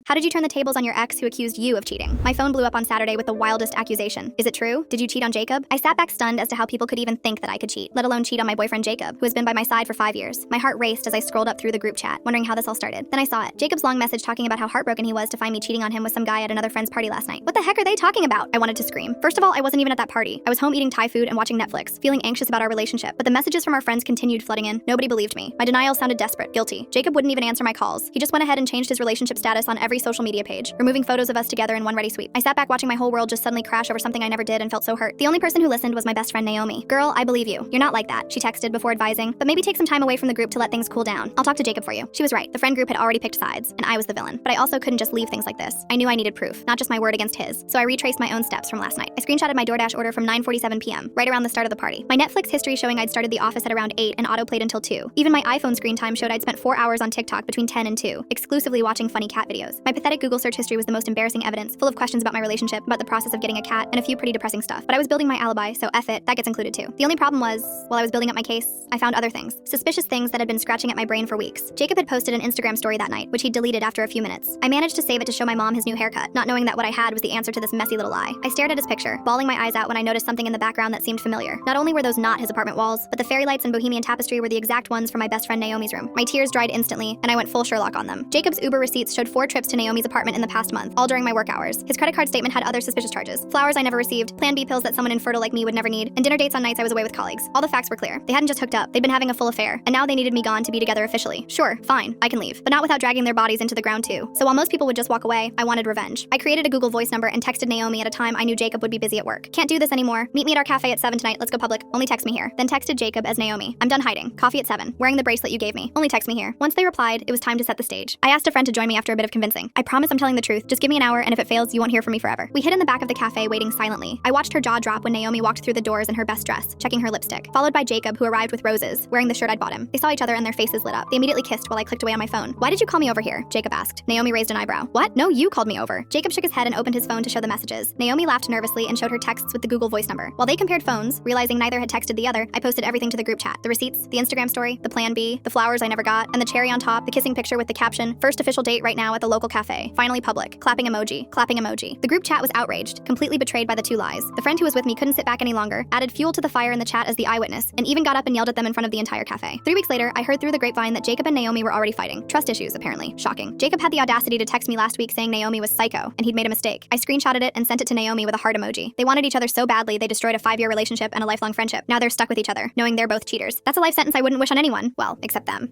How did you turn the tables on your ex who accused you of cheating? My phone blew up on Saturday with the wildest accusation. Is it true? Did you cheat on Jacob? I sat back stunned as to how people could even think that I could cheat, let alone cheat on my boyfriend Jacob, who has been by my side for 5 years. My heart raced as I scrolled up through the group chat, wondering how this all started. Then I saw it. Jacob's long message talking about how heartbroken he was to find me cheating on him with some guy at another friend's party last night. What the heck are they talking about? I wanted to scream. First of all, I wasn't even at that party. I was home eating Thai food and watching Netflix, feeling anxious about our relationship. But the messages from our friends continued flooding in. Nobody believed me. My denial sounded desperate, guilty. Jacob wouldn't even answer my calls. He just went ahead and changed his relationship status on every social media page, removing photos of us together in one ready sweep. I sat back watching my whole world just suddenly crash over something I never did and felt so hurt. The only person who listened was my best friend Naomi. Girl, I believe you. You're not like that, she texted before advising, but maybe take some time away from the group to let things cool down. I'll talk to Jacob for you. She was right. The friend group had already picked sides, and I was the villain. But I also couldn't just leave things like this. I knew I needed proof, not just my word against his. So I retraced my own steps from last night. I screenshotted my DoorDash order from 9:47 p.m., right around the start of the party. My Netflix history showing I'd started The Office at around 8 and autoplayed until 2. Even my iPhone screen time showed I'd spent 4 hours on TikTok between 10 and 2, exclusively watching funny cat videos. My pathetic Google search history was the most embarrassing evidence, full of questions about my relationship, about the process of getting a cat, and a few pretty depressing stuff. But I was building my alibi, so F it, that gets included too. The only problem was, while I was building up my case, I found other things. Suspicious things that had been scratching at my brain for weeks. Jacob had posted an Instagram story that night, which he deleted after a few minutes. I managed to save it to show my mom his new haircut, not knowing that what I had was the answer to this messy little lie. I stared at his picture, bawling my eyes out when I noticed something in the background that seemed familiar. Not only were those not his apartment walls, but the fairy lights and bohemian tapestry were the exact ones from my best friend Naomi's room. My tears dried instantly, and I went full Sherlock on them. Jacob's Uber receipts showed 4 trips to Naomi's apartment in the past month, all during my work hours. His credit card statement had other suspicious charges: flowers I never received, Plan B pills that someone infertile like me would never need, and dinner dates on nights I was away with colleagues. All the facts were clear. They hadn't just hooked up, they'd been having a full affair, and now they needed me gone to be together officially. Sure, fine, I can leave, but not without dragging their bodies into the ground too. So while most people would just walk away, I wanted revenge. I created a Google Voice number and texted Naomi at a time I knew Jacob would be busy at work. Can't do this anymore. Meet me at our cafe at 7 tonight. Let's go public. Only text me here. Then texted Jacob as Naomi. I'm done hiding. Coffee at 7. Wearing the bracelet you gave me. Only text me here. Once they replied, it was time to set the stage. I asked a friend to join me after a bit of convincing. I promise I'm telling the truth. Just give me an hour, and if it fails, you won't hear from me forever. We hid in the back of the cafe waiting silently. I watched her jaw drop when Naomi walked through the doors in her best dress, checking her lipstick, followed by Jacob, who arrived with roses, wearing the shirt I'd bought him. They saw each other and their faces lit up. They immediately kissed while I clicked away on my phone. Why did you call me over here? Jacob asked. Naomi raised an eyebrow. What? No, you called me over. Jacob shook his head and opened his phone to show the messages. Naomi laughed nervously and showed her texts with the Google Voice number. While they compared phones, realizing neither had texted the other, I posted everything to the group chat. The receipts, the Instagram story, the Plan B, the flowers I never got, and the cherry on top, the kissing picture with the caption, "First official date right now at the local cafe. Finally public. Clapping emoji. Clapping emoji." The group chat was outraged, completely betrayed by the 2 lies. The friend who was with me couldn't sit back any longer, added fuel to the fire in the chat as the eyewitness, and even got up and yelled at them in front of the entire cafe. 3 weeks later, I heard through the grapevine that Jacob and Naomi were already fighting. Trust issues, apparently. Shocking. Jacob had the audacity to text me last week saying Naomi was psycho, and he'd made a mistake. I screenshotted it and sent it to Naomi with a heart emoji. They wanted each other so badly they destroyed a 5-year relationship and a lifelong friendship. Now they're stuck with each other, knowing they're both cheaters. That's a life sentence I wouldn't wish on anyone. Well, except them.